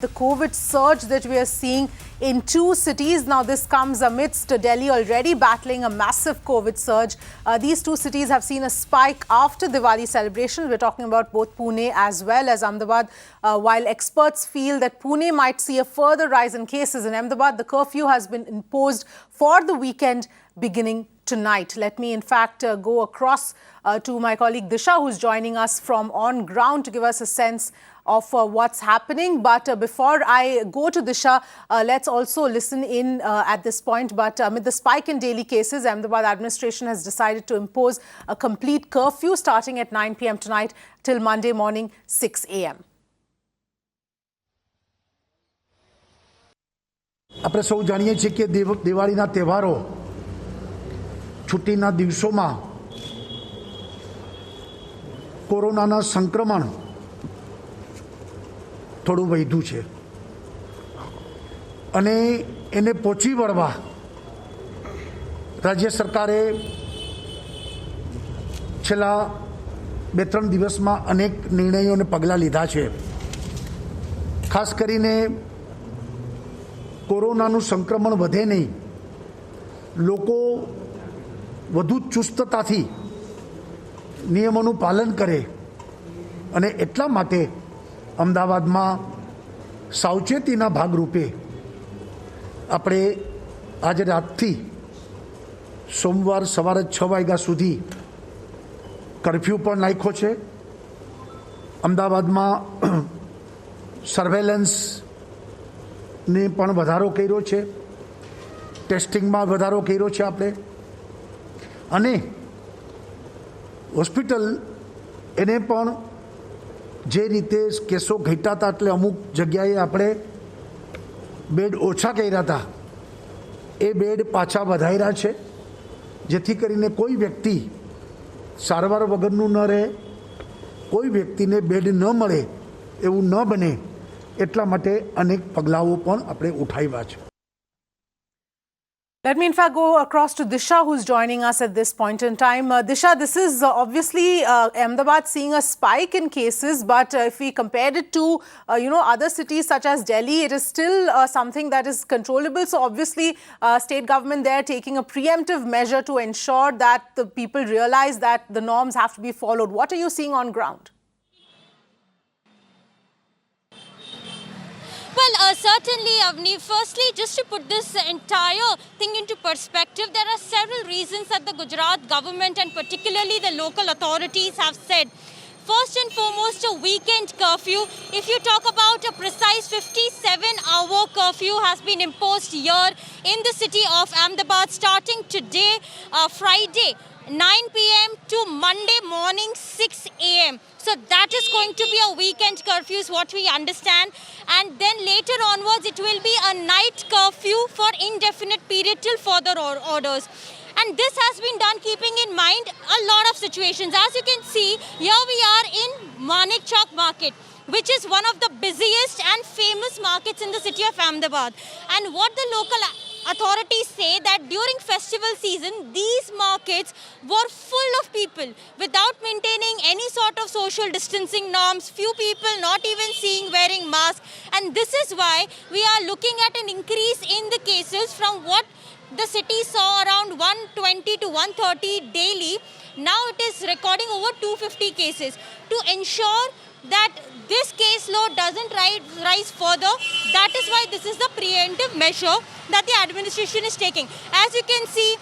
The COVID surge that we are seeing in two cities. Now, this comes amidst Delhi already battling a massive COVID surge. These two cities have seen a spike after Diwali celebrations. We're talking about both Pune as well as Ahmedabad. While experts feel that Pune might see a further rise in cases, in Ahmedabad, the curfew has been imposed for the weekend beginning tonight. Let me, in fact, go across to my colleague Disha, who's joining us from on ground to give us a sense of what's happening. But before I go to Disha, let's also listen in at this point. But amid the spike in daily cases, Ahmedabad administration has decided to impose a complete curfew starting at 9 p.m. tonight till Monday morning 6 a.m. આપણે સૌ જાણીએ છીએ કે દિવાળીના તહેવારો છુટ્ટીના દિવસોમાં કોરોનાના સંક્રમણ થોડું વધ્યું છે અને એને પહોંચી વળવા રાજ્ય સરકારે છેલ્લા 2-3 દિવસમાં અનેક નિર્ણયો અને પગલાં લીધા છે. ખાસ કરીને કોરોનાનું સંક્રમણ વધે નહીં, લોકો વધુ ચુસ્તતાથી નિયમોનું પાલન કરે અને એટલા માટે અમદાવાદમાં સાવચેતીના ભાગરૂપે આપણે આજે રાતથી સોમવાર સવારે 6 વાગ્યા સુધી કર્ફ્યુ પણ નાખ્યો છે. અમદાવાદમાં સર્વેલન્સ ને પણ વધારો કર્યો છે, ટેસ્ટિંગમાં વધારો કર્યો છે આપણે, અને હોસ્પિટલ એને પણ જે રીતે કેસો ઘટ્યા હતા એટલે અમુક જગ્યાએ આપણે બેડ ઓછા કર્યા હતા, એ બેડ પાછા વધાર્યા છે જેથી કરીને કોઈ વ્યક્તિ સારવાર વગરનું ન રહે, કોઈ વ્યક્તિને બેડ ન મળે એવું ન બને એટલા માટે અનેક પગલાઓ પણ આપણે ઉઠાવ્યા છે. Let me in fact go across to Disha, who's joining us at this point in time. Disha, this is obviously Ahmedabad seeing a spike in cases, but if we compare it to other cities such as Delhi, it is still something that is controllable. So obviously state government there taking a preemptive measure to ensure that the people realize that the norms have to be followed. What are you seeing on ground? Well, certainly, Avni. Firstly, just to put this entire thing into perspective, there are several reasons that the Gujarat government and particularly the local authorities have said. First and foremost, a weekend curfew. If you talk about a precise 57-hour curfew has been imposed here in the city of Ahmedabad starting today, Friday, 9 p.m. to Monday morning 6 a.m. So that is going to be a weekend curfew is what we understand. And then later onwards, it will be a night curfew for indefinite period till further orders. And this has been done keeping in mind a lot of situations. As you can see, here we are in Manik Chowk Market, which is one of the busiest and famous markets in the city of Ahmedabad. And what the local authorities say that during festival season, these markets were full of people without maintaining any sort of social distancing norms, few people not even wearing masks. And this is why we are looking at an increase in the cases from what the city saw around 120 to 130 daily. Now it is recording over 250 cases. To ensure that this caseload doesn't rise further, that is why this is the preemptive measure that the administration is taking. As you can see,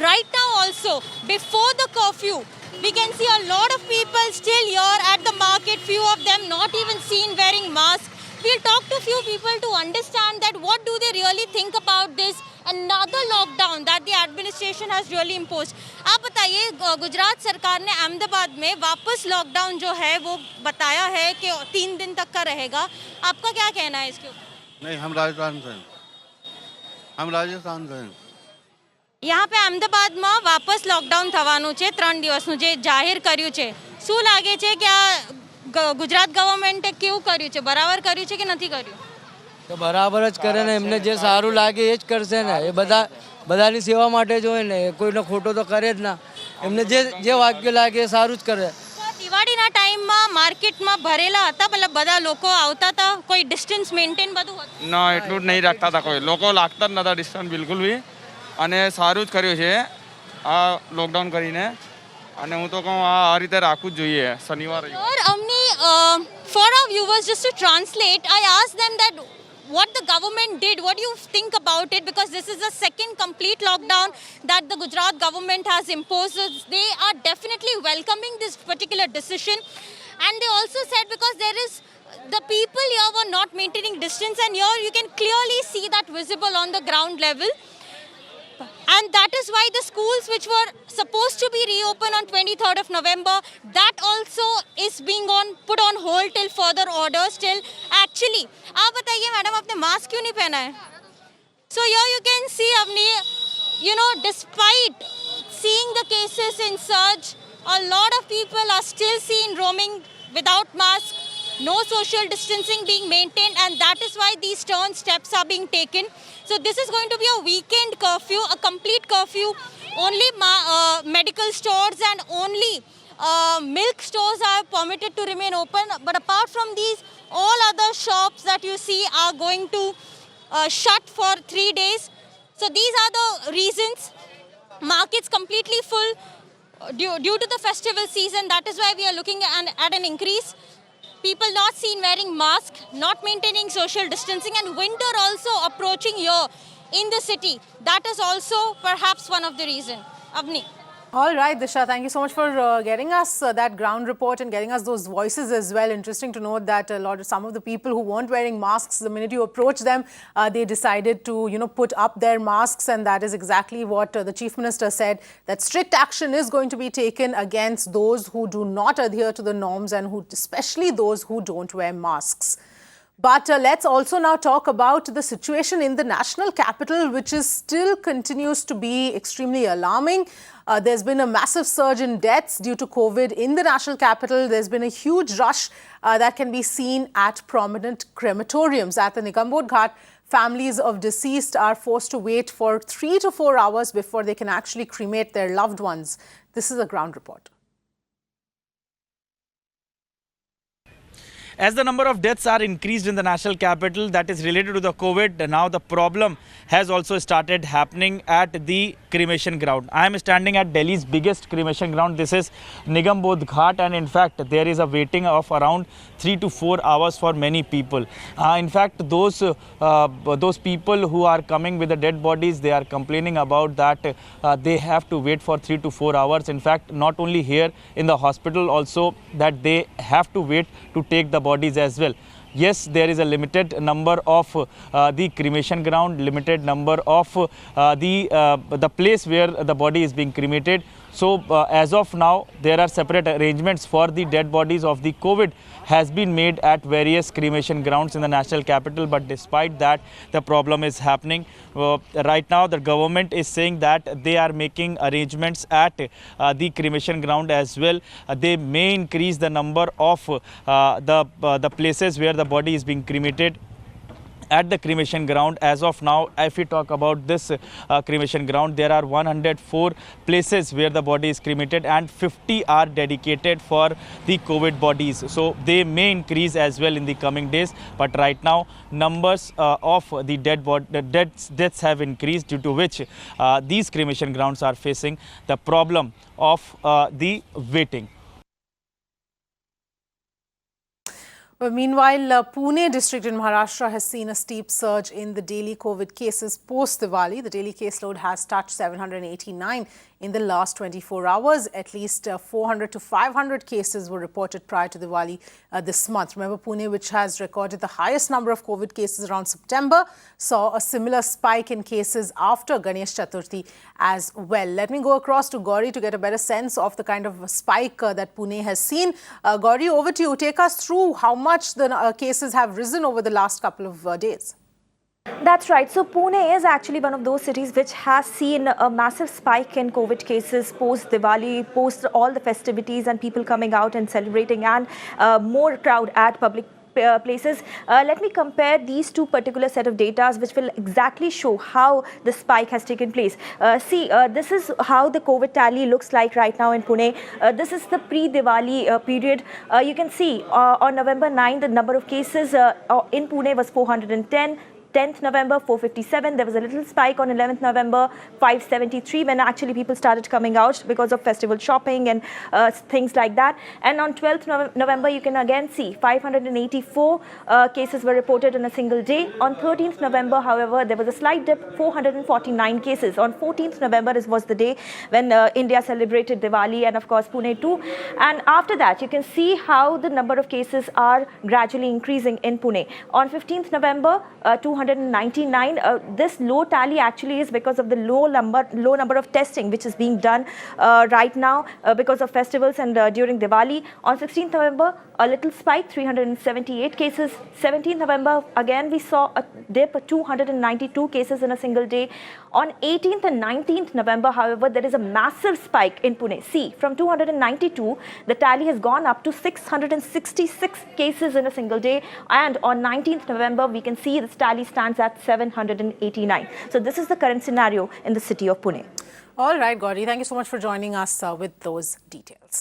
right now also, before the curfew, we can see a lot of people still here at the market, few of them not even seen wearing masks. We'll talk to few people to understand that what do they really think about this another lockdown that the administration has really imposed. आप बताइए, गुजरात सरकार ने अहमदाबाद में वापस lockdown जो है वो बताया है कि 3 दिन तक का रहेगा. आपका क्या कहना है इसके ऊपर? नहीं, हम राजस्थान से हैं. यहाँ पे અમદાવાદમાં વાપસ લોકડાઉન થવાનું છે 3 દિવસનું જે જાહેર કર્યું છે. શું લાગે છે કે આ ગુજરાત ગવર્મેન્ટે કેવું કર્યું છે? બરાબર કર્યું છે કે નથી કર્યું? તો બરાબર જ કરે ને, એમને જે સારું લાગે એ જ કરશે ને. એ બધાની સેવા માટે જ હોય ને, કોઈનો ખોટો તો કરે જ ના. એમને જે વાક્ય લાગે એ સારું જ કરે. દિવાળીના ટાઈમમાં માર્કેટમાં ભરેલા હતા મતલબ બધા લોકો આવતા હતા કોઈ ડિસ્ટન્સ મેન્ટેન બધું હતું ના એટલું જ નહીં રાખતા હતા કોઈ લોકો લાગતા જ નતા ડિસ્ટન્સ બિલકુલ બી અને સારું જ કર્યું છે આ લોકડાઉન કરીને અને હું તો કહું આ રીતે રાખવું જ જોઈએ શનિવાર Sir, for our viewers, just to translate, I asked them that what the government did, what do you think about it? Because this is the second complete lockdown that the Gujarat government has imposed. They are definitely welcoming this particular decision. And they also said because the people here were not maintaining distance, and here you can clearly see that visible on the ground level. And that is why the schools which were supposed to be reopened on 23rd of November, that also is being put on hold till further orders. Till actually, आप बताइए madam आपने mask क्यों नहीं पहना है? So here you can see अपनी, despite seeing the cases in surge, a lot of people are still seen roaming without mask. No social distancing being maintained, and that is why these stern steps are being taken. So this is going to be a weekend curfew, a complete curfew. Only medical stores and only milk stores are permitted to remain open. But apart from these, all other shops that you see are going to shut for 3 days. So these are the reasons. Markets completely full due to the festival season. That is why we are looking at an increase. People not seen wearing masks, not maintaining social distancing, and winter also approaching here in the city. That is also perhaps one of the reasons. Avni. All right, Disha, thank you so much for getting us that ground report and getting us those voices as well. Interesting to note that some of the people who weren't wearing masks, the minute you approach them, they decided to, put up their masks, and that is exactly what the Chief Minister said, that strict action is going to be taken against those who do not adhere to the norms and especially those who don't wear masks. But let's also now talk about the situation in the national capital, which still continues to be extremely alarming. There's been a massive surge in deaths due to COVID in the national capital. There's been a huge rush that can be seen at prominent crematoriums. At the Nigambod Ghat, families of deceased are forced to wait for 3 to 4 hours before they can actually cremate their loved ones. This is a ground report. As the number of deaths are increased in the national capital, that is related to the COVID, now the problem has also started happening at the cremation ground. I am standing at Delhi's biggest cremation ground. This is Nigambod Ghat, and in fact there is a waiting of around 3 to 4 hours for many people. In fact, those people who are coming with the dead bodies, they are complaining about that they have to wait for 3 to 4 hours. In fact, not only here in the hospital, also that they have to wait to take the bodies as well. Yes, there is a limited number of the cremation ground, limited number of the place where the body is being cremated. So as of now, there are separate arrangements for the dead bodies of the COVID has been made at various cremation grounds in the national capital. But despite that, the problem is happening. Right now, the government is saying that they are making arrangements at the cremation ground as well. They may increase the number of the places where the body is being cremated at the cremation ground. As of now, if we talk about this cremation ground, there are 104 places where the body is cremated and 50 are dedicated for the COVID bodies. So they may increase as well in the coming days. But right now, numbers of the deaths have increased, due to which these cremation grounds are facing the problem of the waiting. Well, meanwhile, Pune district in Maharashtra has seen a steep surge in the daily COVID cases post-Diwali. The daily caseload has touched 789 in the last 24 hours. At least 400 to 500 cases were reported prior to Diwali this month. Remember, Pune, which has recorded the highest number of COVID cases around September, saw a similar spike in cases after Ganesh Chaturthi as well. Let me go across to Gauri to get a better sense of the kind of spike that Pune has seen. Gauri, over to you. Take us through how much the cases have risen over the last couple of days. That's right. So Pune is actually one of those cities which has seen a massive spike in COVID cases post-Diwali, post all the festivities and people coming out and celebrating, and more crowd at public places. Let me compare these two particular set of data, which will exactly show how the spike has taken place. See, this is how the COVID tally looks like right now in Pune. This is the pre-Diwali period. You can see on November 9, the number of cases in Pune was 410. 10th November, 457. There was a little spike on 11th November, 573, when actually people started coming out because of festival shopping and things like that. And on 12th November, you can again see 584 cases were reported in a single day. On 13th November, however, there was a slight dip, 449 cases. On 14th November was the day when India celebrated Diwali, and of course Pune too. And after that, you can see how the number of cases are gradually increasing in Pune. On 15th November, 299. This low tally actually is because of the low number of testing which is being done right now because of festivals and during Diwali. On 16th November, a little spike, 378 cases. 17th November, again we saw a dip, 292 cases in a single day. On 18th and 19th November, however, there is a massive spike in Pune. See, from 292, the tally has gone up to 666 cases in a single day. And on 19th November, we can see this tally stands at 789. So this is the current scenario in the city of Pune. All right, Gauri, thank you so much for joining us with those details.